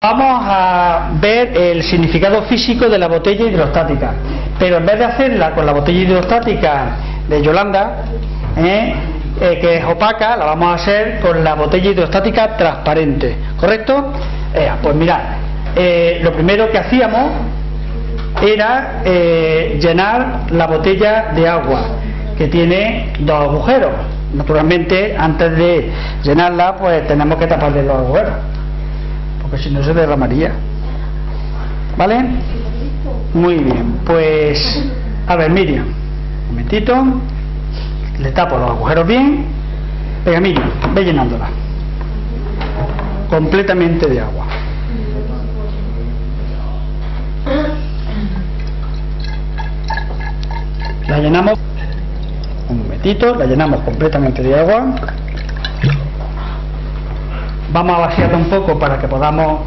Vamos a ver el significado físico de la botella hidrostática, pero en vez de hacerla con la botella hidrostática de Yolanda, que es opaca, la vamos a hacer con la botella hidrostática transparente, ¿correcto? Pues mirad, lo primero que hacíamos era llenar la botella de agua, que tiene dos agujeros. Naturalmente, antes de llenarla, pues tenemos que taparle los agujeros, porque si no se derramaría. ¿Vale? Muy bien, pues a ver, Miriam, un momentito, le tapo los agujeros bien. Venga, Miriam, ve llenándola completamente de agua. La llenamos, un momentito, la llenamos completamente de agua. Vamos a vaciarla un poco para que podamos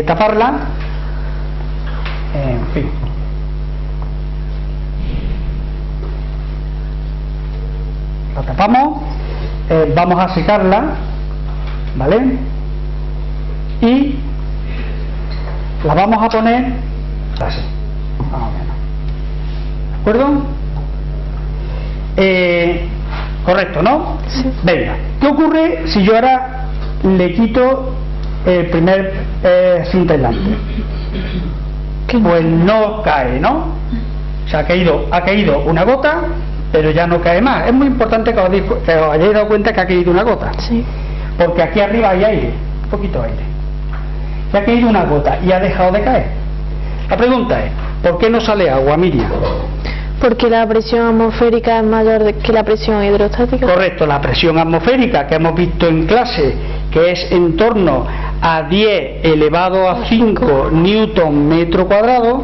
taparla. En fin. La tapamos, vamos a secarla, ¿vale? Y la vamos a poner así, más o menos. ¿De acuerdo? Correcto, ¿no? Sí. Venga, ¿qué ocurre si yo ahora le quito el primer cinta aislante? Pues no cae, ¿no? O sea, ha caído una gota, pero ya no cae más. Es muy importante que os hayáis dado cuenta que ha caído una gota. Sí. Porque aquí arriba hay aire, un poquito de aire. Y ha caído una gota y ha dejado de caer. La pregunta es, ¿por qué no sale agua, Miriam? Porque la presión atmosférica es mayor que la presión hidrostática. Correcto, la presión atmosférica que hemos visto en clase, que es en torno a 10 elevado a 5 newton metro cuadrado,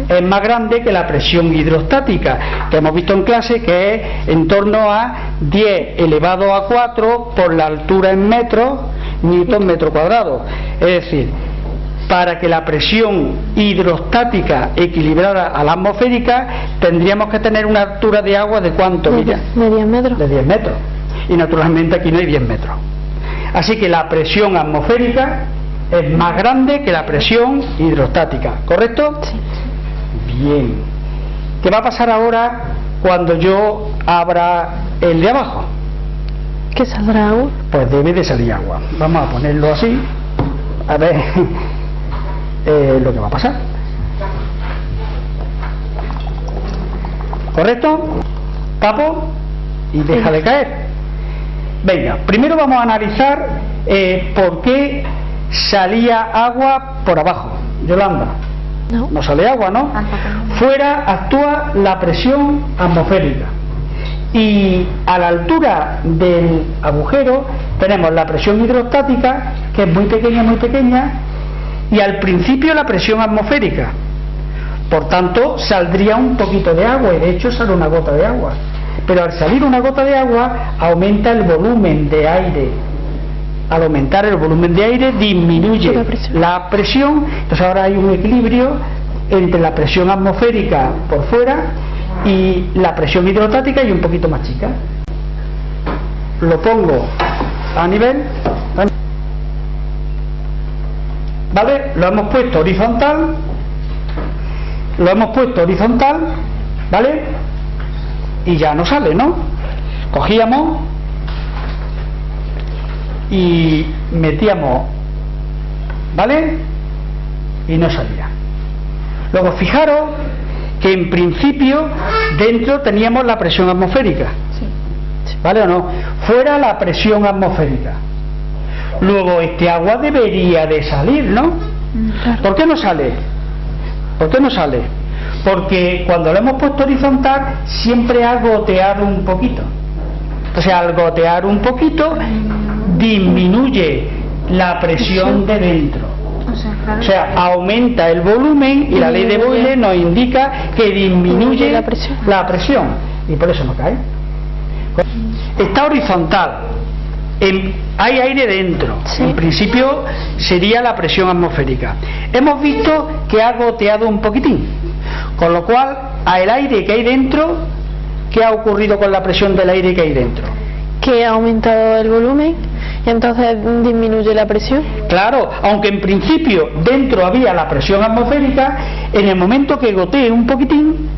es más grande que la presión hidrostática que hemos visto en clase, que es en torno a 10 elevado a 4 por la altura en metros, newton metro cuadrado. Es decir, para que la presión hidrostática equilibrara a la atmosférica, tendríamos que tener una altura de agua de ¿cuánto, Miriam? De 10 metros. De 10 metros. Y naturalmente aquí no hay 10 metros. Así que la presión atmosférica es más grande que la presión hidrostática, ¿correcto? Sí. Bien. ¿Qué va a pasar ahora cuando yo abra el de abajo? ¿Que saldrá agua? Pues debe de salir agua. Vamos a ponerlo así, a ver lo que va a pasar. ¿Correcto? Tapo y deja de caer. Venga, primero vamos a analizar por qué salía agua por abajo. Yolanda, no sale agua, ¿no? Fuera actúa la presión atmosférica y a la altura del agujero tenemos la presión hidrostática, que es muy pequeña, y al principio la presión atmosférica. Por tanto, saldría un poquito de agua, y de hecho sale una gota de agua. Pero al salir una gota de agua, aumenta el volumen de aire. Al aumentar el volumen de aire, disminuye la presión. Entonces ahora hay un equilibrio entre la presión atmosférica por fuera y la presión hidrostática, y un poquito más chica. Lo pongo a nivel. ¿Vale? Lo hemos puesto horizontal. ¿Vale? Y ya no sale, ¿no? Cogíamos y metíamos, ¿vale? Y no salía. Luego fijaros que en principio dentro teníamos la presión atmosférica, ¿vale o no? Fuera la presión atmosférica. Luego este agua debería de salir, ¿no? Claro. ¿Por qué no sale? Porque cuando lo hemos puesto horizontal siempre ha goteado un poquito. O sea, al gotear un poquito disminuye la presión de dentro. O sea, aumenta el volumen, y la ley de Boyle nos indica que disminuye la presión, y por eso no cae. Está horizontal, hay aire dentro, en principio sería la presión atmosférica. Hemos visto que ha goteado un poquitín, con lo cual al aire que hay dentro, ¿qué ha ocurrido con la presión del aire que hay dentro? Que ha aumentado el volumen Y entonces disminuye la presión. Claro, aunque en principio dentro había la presión atmosférica, en el momento que gotee un poquitín,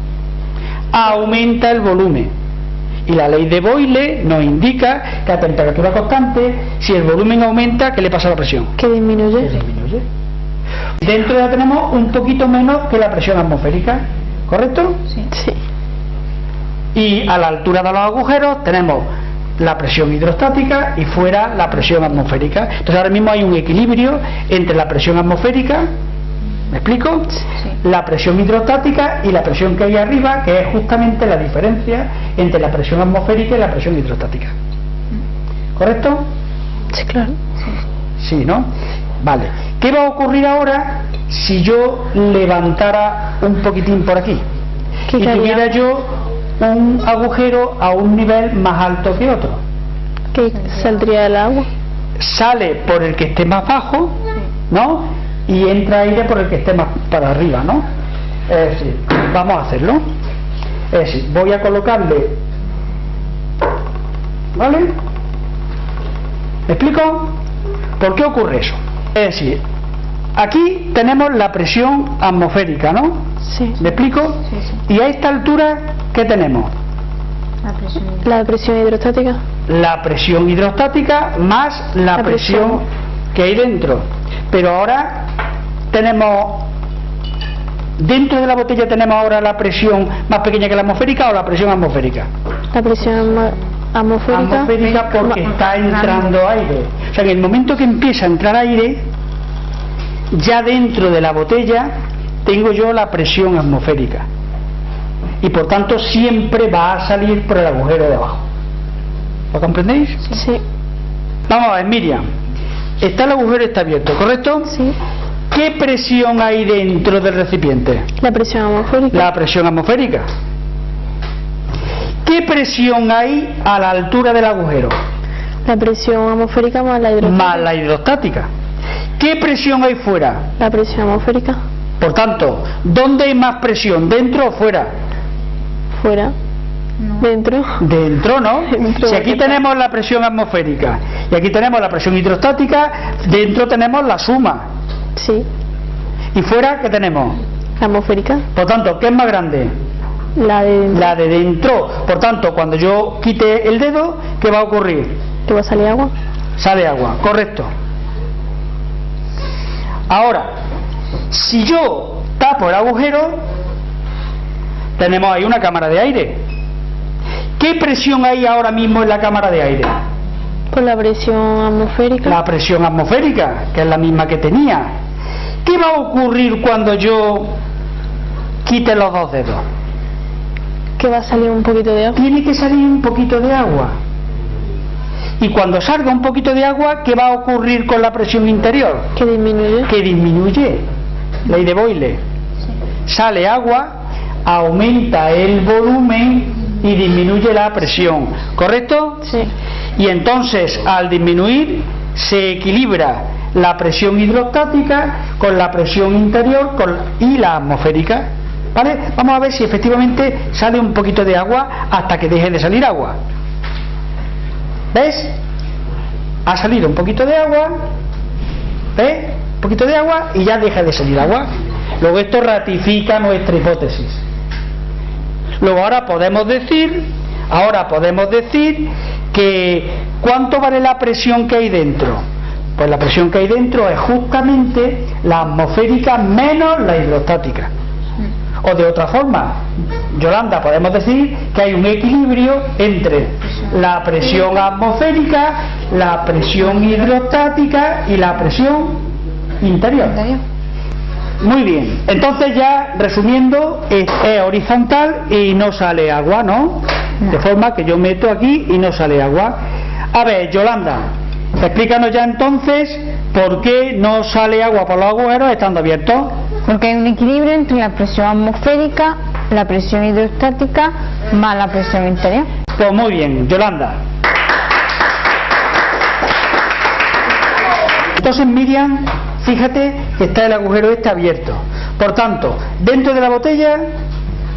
aumenta el volumen. Y la ley de Boyle nos indica que a temperatura constante, si el volumen aumenta, ¿qué le pasa a la presión? Que disminuye. Que disminuye. Dentro ya tenemos un poquito menos que la presión atmosférica, ¿correcto? Sí. Y a la altura de los agujeros tenemos la presión hidrostática y fuera la presión atmosférica. Entonces ahora mismo hay un equilibrio entre la presión atmosférica, ¿me explico? Sí. La presión hidrostática y la presión que hay arriba, que es justamente la diferencia entre la presión atmosférica y la presión hidrostática. ¿Correcto? Sí, claro. Sí, ¿no? Vale. ¿Qué va a ocurrir ahora si yo levantara un poquitín por aquí? ¿Qué Y haría? tuviera yo un agujero a un nivel más alto que otro. Que saldría el agua. Sale por el que esté más bajo, ¿no? Y entra aire por el que esté más para arriba, ¿no? Es decir, vamos a hacerlo. Es decir, voy a colocarle, ¿vale? ¿Me explico? ¿Por qué ocurre eso? Es decir, aquí tenemos la presión atmosférica, ¿no? Sí. ¿Me explico? Y a esta altura, ¿qué tenemos? La presión hidrostática. La presión hidrostática más la presión que hay dentro. Pero ahora tenemos, dentro de la botella tenemos ahora la presión más pequeña que la atmosférica o la presión atmosférica. La presión atmosférica. Atmosférica porque está entrando aire. O sea, en el momento que empieza a entrar aire, ya dentro de la botella tengo yo la presión atmosférica. Y por tanto siempre va a salir por el agujero de abajo. ¿Lo comprendéis? Sí. Vamos a ver, Miriam. Está el agujero, está abierto, ¿correcto? Sí. ¿Qué presión hay dentro del recipiente? La presión atmosférica. La presión atmosférica. ¿Qué presión hay a la altura del agujero? La presión atmosférica más la hidrostática. Más la hidrostática. ¿Qué presión hay fuera? La presión atmosférica. Por tanto, ¿dónde hay más presión? ¿Dentro o fuera? Fuera. Dentro. Dentro, ¿no? Dentro, Si aquí porque tenemos la presión atmosférica y aquí tenemos la presión hidrostática, dentro tenemos la suma. Sí. ¿Y fuera qué tenemos? La atmosférica. Por tanto, ¿qué es más grande? La de dentro. La de dentro. Por tanto, cuando yo quite el dedo, ¿qué va a ocurrir? ¿Que va a salir agua? Sale agua, correcto. Ahora, si yo tapo el agujero, tenemos ahí una cámara de aire. ¿Qué presión hay ahora mismo en la cámara de aire? Por la presión atmosférica. La presión atmosférica, que es la misma que tenía. ¿Qué va a ocurrir cuando yo quite los dos dedos? Que va a salir un poquito de agua. Tiene que salir un poquito de agua. Y cuando salga un poquito de agua, ¿qué va a ocurrir con la presión interior? Que disminuye. Que disminuye. Ley de Boyle. Sale agua, aumenta el volumen y disminuye la presión. ¿Correcto? Sí. Y entonces, al disminuir, se equilibra la presión hidrostática con la presión interior y la atmosférica. ¿Vale? Vamos a ver si efectivamente sale un poquito de agua hasta que deje de salir agua. ¿Ves? Ha salido un poquito de agua. ¿Ves? Un poquito de agua y ya deja de salir agua. Luego esto ratifica nuestra hipótesis. Luego ahora podemos decir que ¿cuánto vale la presión que hay dentro? Pues la presión que hay dentro es justamente la atmosférica menos la hidrostática. O de otra forma, Yolanda, podemos decir que hay un equilibrio entre la presión atmosférica, la presión hidrostática y la presión interior. Muy bien, entonces ya resumiendo, es horizontal y no sale agua, ¿no? De forma que yo meto aquí y no sale agua. A ver, Yolanda, explícanos ya entonces por qué no sale agua por los agujeros estando abiertos. Porque hay un equilibrio entre la presión atmosférica, la presión hidrostática más la presión interior. Pues muy bien, Yolanda. Entonces, Miriam, fíjate que está el agujero este abierto. Por tanto, dentro de la botella,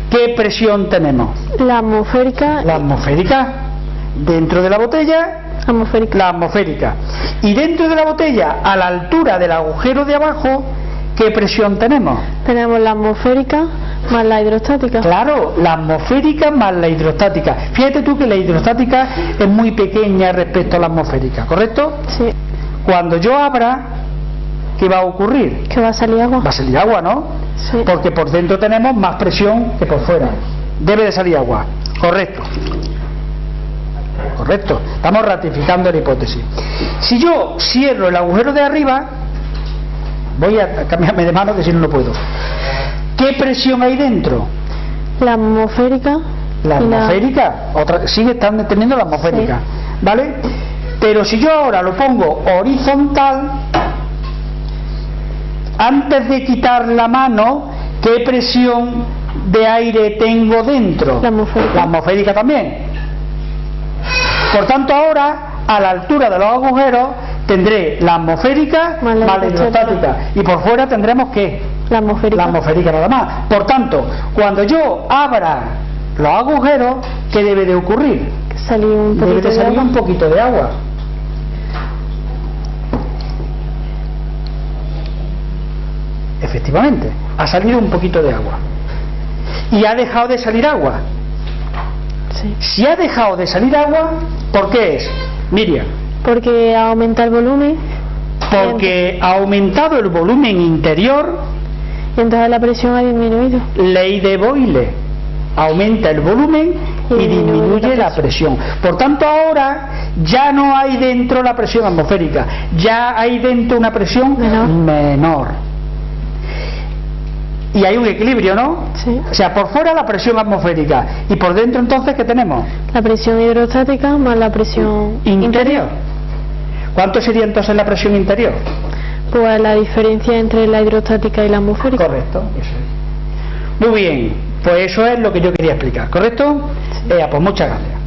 ¿qué presión tenemos? La atmosférica. La atmosférica. Dentro de la botella Atmosférica. La atmosférica. Y dentro de la botella, a la altura del agujero de abajo, ¿qué presión tenemos? Tenemos la atmosférica más la hidrostática. Claro, la atmosférica más la hidrostática. Fíjate tú que la hidrostática es muy pequeña respecto a la atmosférica, ¿correcto? Sí. Cuando yo abra, ¿qué va a ocurrir? Que va a salir agua. Va a salir agua, ¿no? Sí. Porque por dentro tenemos más presión que por fuera. Debe de salir agua. Correcto. Correcto. Estamos ratificando la hipótesis. Si yo cierro el agujero de arriba, voy a cambiarme de mano que si no, no puedo. ¿Qué presión hay dentro? La atmosférica. La atmosférica. Sigue teniendo la atmosférica. Sí. ¿Vale? Pero si yo ahora lo pongo horizontal, antes de quitar la mano, ¿qué presión de aire tengo dentro? La atmosférica. La atmosférica también. Por tanto, ahora, a la altura de los agujeros, tendré la atmosférica más la hidrostática. Y por fuera tendremos ¿qué? La atmosférica. La atmosférica nada más. Por tanto, cuando yo abra los agujeros, ¿qué debe de ocurrir? Salir un Debe poquito de salir de agua. un poquito de agua. Efectivamente, ha salido un poquito de agua. ¿Y ha dejado de salir agua? Sí. Si ha dejado de salir agua, ¿por qué es? Miriam. Porque aumenta el volumen. Porque ha aumentado el volumen interior. Y entonces la presión ha disminuido. Ley de Boyle. Aumenta el volumen y disminuye la presión. Por tanto, ahora ya no hay dentro la presión atmosférica, ya hay dentro una presión menor. Y hay un equilibrio, ¿no? Sí. O sea, por fuera la presión atmosférica y por dentro entonces ¿qué tenemos? La presión hidrostática más la presión Interior. ¿Cuánto sería entonces la presión interior? Pues la diferencia entre la hidrostática y la atmosférica. Correcto, eso es. Muy bien, pues eso es lo que yo quería explicar, ¿correcto? Sí. Pues muchas gracias.